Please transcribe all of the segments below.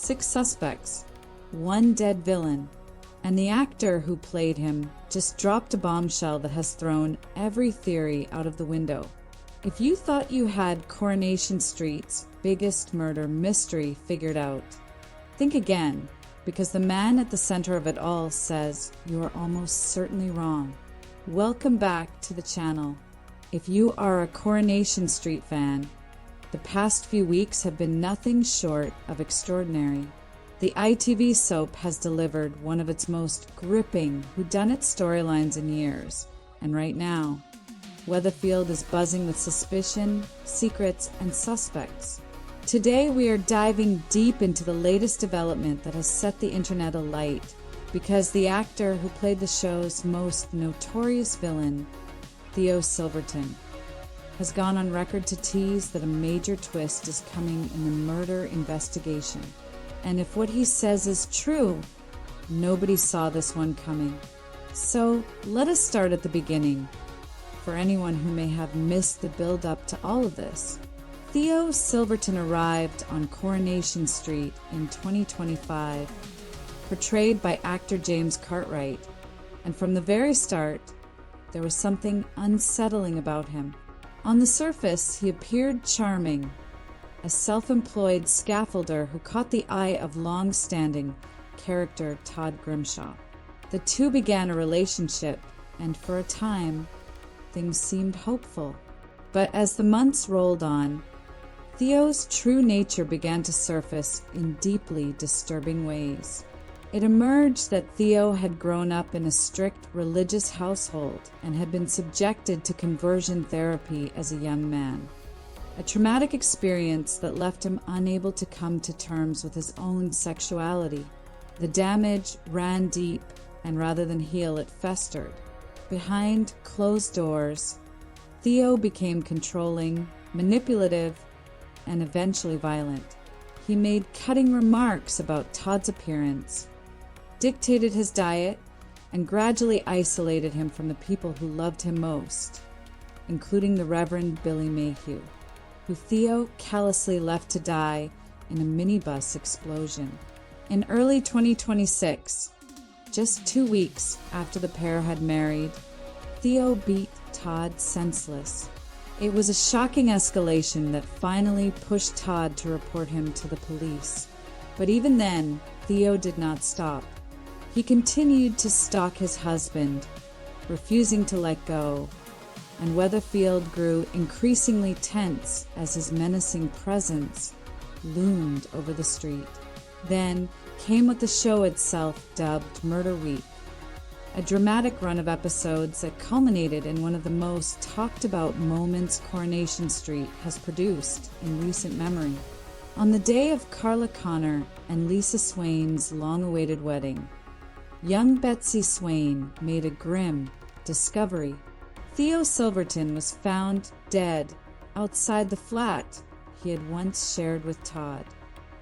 6 suspects, 1 dead villain, and the actor who played him just dropped a bombshell that has thrown every theory out of the window. If you thought you had Coronation Street's biggest murder mystery figured out, think again, because the man at the center of it all says you are almost certainly wrong. Welcome back to the channel. If you are a Coronation Street fan, the past few weeks have been nothing short of extraordinary. The ITV soap has delivered one of its most gripping whodunit storylines in years, and right now, Weatherfield is buzzing with suspicion, secrets, and suspects. Today we are diving deep into the latest development that has set the internet alight, because the actor who played the show's most notorious villain, Theo Silverton, has gone on record to tease that a major twist is coming in the murder investigation. And if what he says is true, nobody saw this one coming. So let us start at the beginning. For anyone who may have missed the build-up to all of this, Theo Silverton arrived on Coronation Street in 2025, portrayed by actor James Cartwright, and from the very start, there was something unsettling about him. On the surface, he appeared charming, a self-employed scaffolder who caught the eye of long-standing character Todd Grimshaw. The two began a relationship, and for a time, things seemed hopeful. But as the months rolled on, Theo's true nature began to surface in deeply disturbing ways. It emerged that Theo had grown up in a strict religious household and had been subjected to conversion therapy as a young man. A traumatic experience that left him unable to come to terms with his own sexuality. The damage ran deep, and rather than heal, it festered. Behind closed doors, Theo became controlling, manipulative, and eventually violent. He made cutting remarks about Todd's appearance, dictated his diet, and gradually isolated him from the people who loved him most, including the Reverend Billy Mayhew, who Theo callously left to die in a minibus explosion. In early 2026, just 2 weeks after the pair had married, Theo beat Todd senseless. It was a shocking escalation that finally pushed Todd to report him to the police. But even then, Theo did not stop. He continued to stalk his husband, refusing to let go, and Weatherfield grew increasingly tense as his menacing presence loomed over the street. Then came what the show itself dubbed Murder Week, a dramatic run of episodes that culminated in one of the most talked about moments Coronation Street has produced in recent memory. On the day of Carla Connor and Lisa Swain's long-awaited wedding, young Betsy Swain made a grim discovery. Theo Silverton was found dead outside the flat he had once shared with Todd.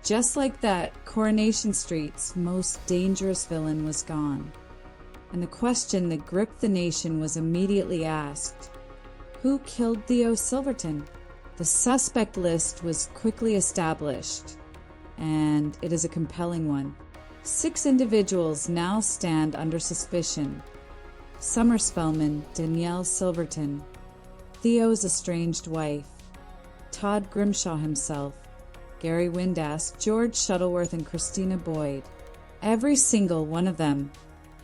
Just like that, Coronation Street's most dangerous villain was gone. And the question that gripped the nation was immediately asked: who killed Theo Silverton? The suspect list was quickly established, and it is a compelling one. 6 individuals now stand under suspicion. Summer Spellman Danielle Silverton, Theo's estranged wife, Todd Grimshaw himself, Gary Windass, George Shuttleworth, and Christina Boyd. Every single one of them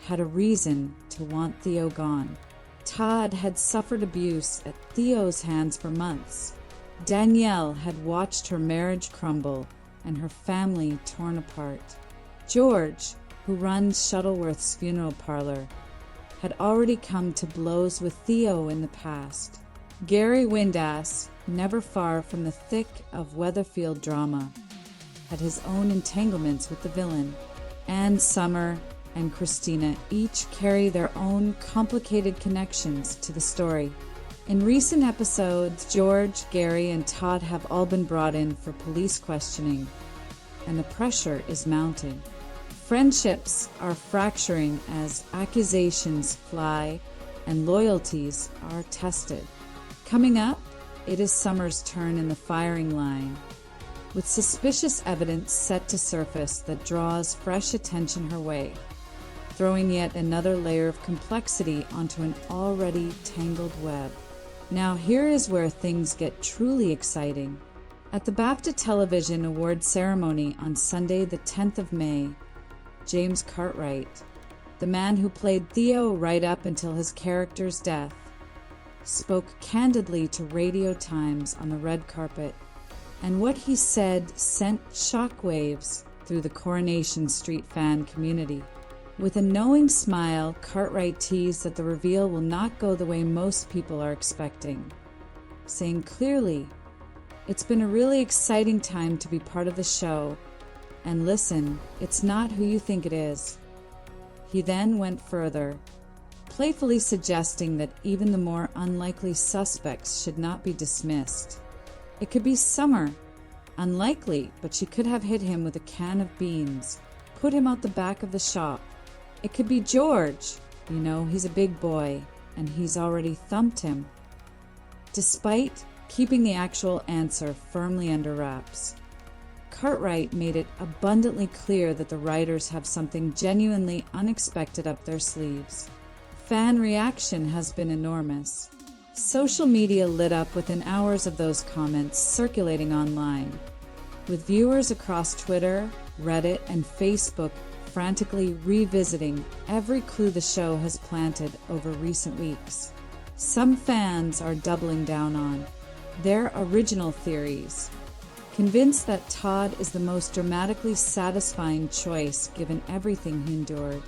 had a reason to want Theo gone. Todd had suffered abuse at Theo's hands for months. Danielle had watched her marriage crumble and her family torn apart. George, who runs Shuttleworth's funeral parlor, had already come to blows with Theo in the past. Gary Windass, never far from the thick of Weatherfield drama, had his own entanglements with the villain. And Summer and Christina each carry their own complicated connections to the story. In recent episodes, George, Gary, and Todd have all been brought in for police questioning, and the pressure is mounting. Friendships are fracturing as accusations fly and loyalties are tested. Coming up, it is Summer's turn in the firing line. with suspicious evidence set to surface that draws fresh attention her way, throwing yet another layer of complexity onto an already tangled web. Now here is where things get truly exciting. At the BAFTA Television Awards ceremony on Sunday the 10th of May, James Cartwright, the man who played Theo right up until his character's death, spoke candidly to Radio Times on the red carpet, and what he said sent shockwaves through the Coronation Street fan community. With a knowing smile, Cartwright teased that the reveal will not go the way most people are expecting, saying clearly, "It's been a really exciting time to be part of the show, and listen, it's not who you think it is." He then went further, playfully suggesting that even the more unlikely suspects should not be dismissed. It could be Summer, unlikely, but she could have hit him with a can of beans, put him out the back of the shop. It could be George, he's a big boy, and he's already thumped him. Despite keeping the actual answer firmly under wraps, Cartwright made it abundantly clear that the writers have something genuinely unexpected up their sleeves. Fan reaction has been enormous. Social media lit up within hours of those comments circulating online, with viewers across Twitter, Reddit, and Facebook frantically revisiting every clue the show has planted over recent weeks. Some fans are doubling down on their original theories, convinced that Todd is the most dramatically satisfying choice given everything he endured.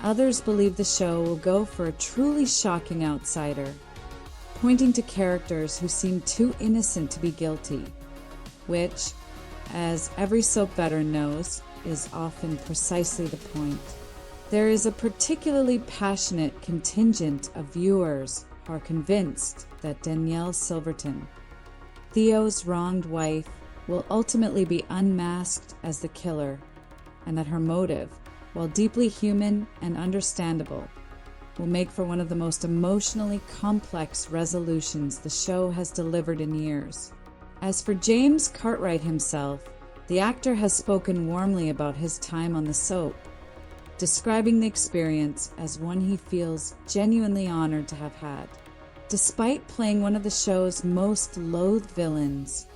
Others believe the show will go for a truly shocking outsider, pointing to characters who seem too innocent to be guilty, which, as every soap veteran knows, is often precisely the point. There is a particularly passionate contingent of viewers who are convinced that Theo Silverton, Theo's wronged wife, will ultimately be unmasked as the killer, and that her motive, while deeply human and understandable, will make for one of the most emotionally complex resolutions the show has delivered in years. As for James Cartwright himself, the actor has spoken warmly about his time on the soap, describing the experience as one he feels genuinely honored to have had. Despite playing one of the show's most loathed villains,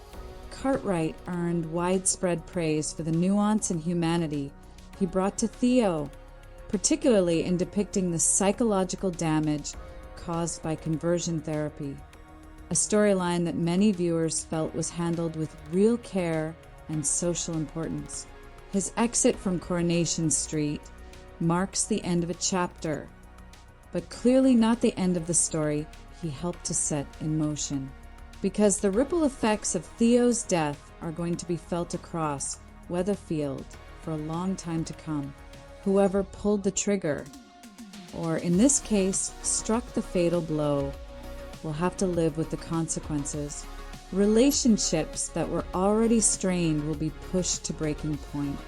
Cartwright earned widespread praise for the nuance and humanity he brought to Theo, particularly in depicting the psychological damage caused by conversion therapy, a storyline that many viewers felt was handled with real care and social importance. His exit from Coronation Street marks the end of a chapter, but clearly not the end of the story he helped to set in motion, because the ripple effects of Theo's death are going to be felt across Weatherfield for a long time to come. Whoever pulled the trigger, or in this case, struck the fatal blow, will have to live with the consequences. Relationships that were already strained will be pushed to breaking point.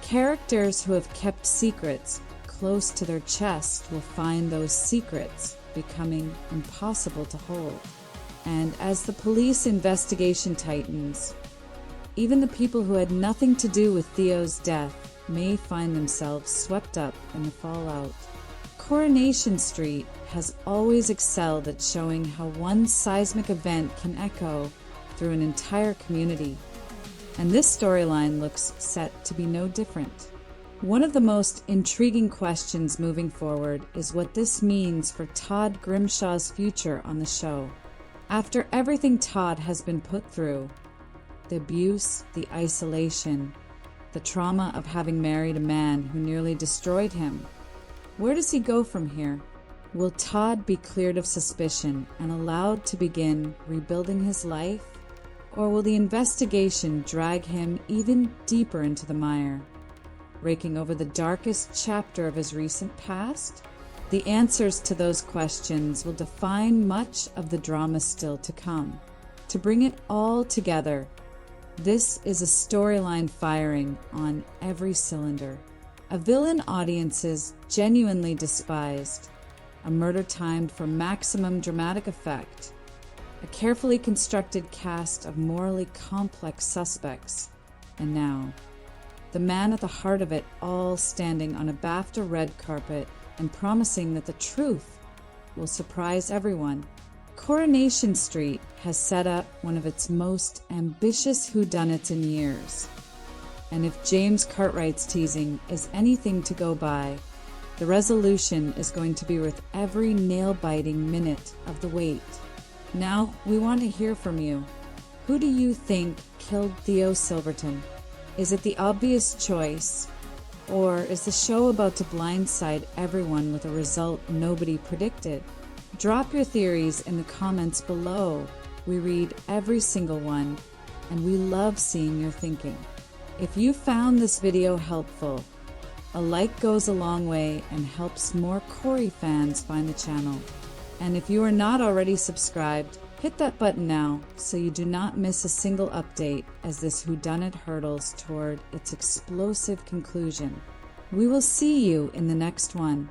Characters who have kept secrets close to their chest will find those secrets becoming impossible to hold. And as the police investigation tightens, even the people who had nothing to do with Theo's death may find themselves swept up in the fallout. Coronation Street has always excelled at showing how one seismic event can echo through an entire community, and this storyline looks set to be no different. One of the most intriguing questions moving forward is what this means for Todd Grimshaw's future on the show. After everything Todd has been put through, the abuse, the isolation, the trauma of having married a man who nearly destroyed him, where does he go from here? Will Todd be cleared of suspicion and allowed to begin rebuilding his life? Or will the investigation drag him even deeper into the mire, raking over the darkest chapter of his recent past? The answers to those questions will define much of the drama still to come. To bring it all together, this is a storyline firing on every cylinder. A villain audiences genuinely despised, a murder timed for maximum dramatic effect, a carefully constructed cast of morally complex suspects. And now, the man at the heart of it all standing on a BAFTA red carpet and promising that the truth will surprise everyone. Coronation Street has set up one of its most ambitious whodunits in years. And if James Cartwright's teasing is anything to go by, the resolution is going to be worth every nail-biting minute of the wait. Now, we want to hear from you. Who do you think killed Theo Silverton? Is it the obvious choice? Or is the show about to blindside everyone with a result nobody predicted? Drop your theories in the comments below. We read every single one, and we love seeing your thinking. If you found this video helpful, a like goes a long way and helps more Corrie fans find the channel. And if you are not already subscribed, hit that button now so you do not miss a single update as this whodunit hurtles toward its explosive conclusion. We will see you in the next one.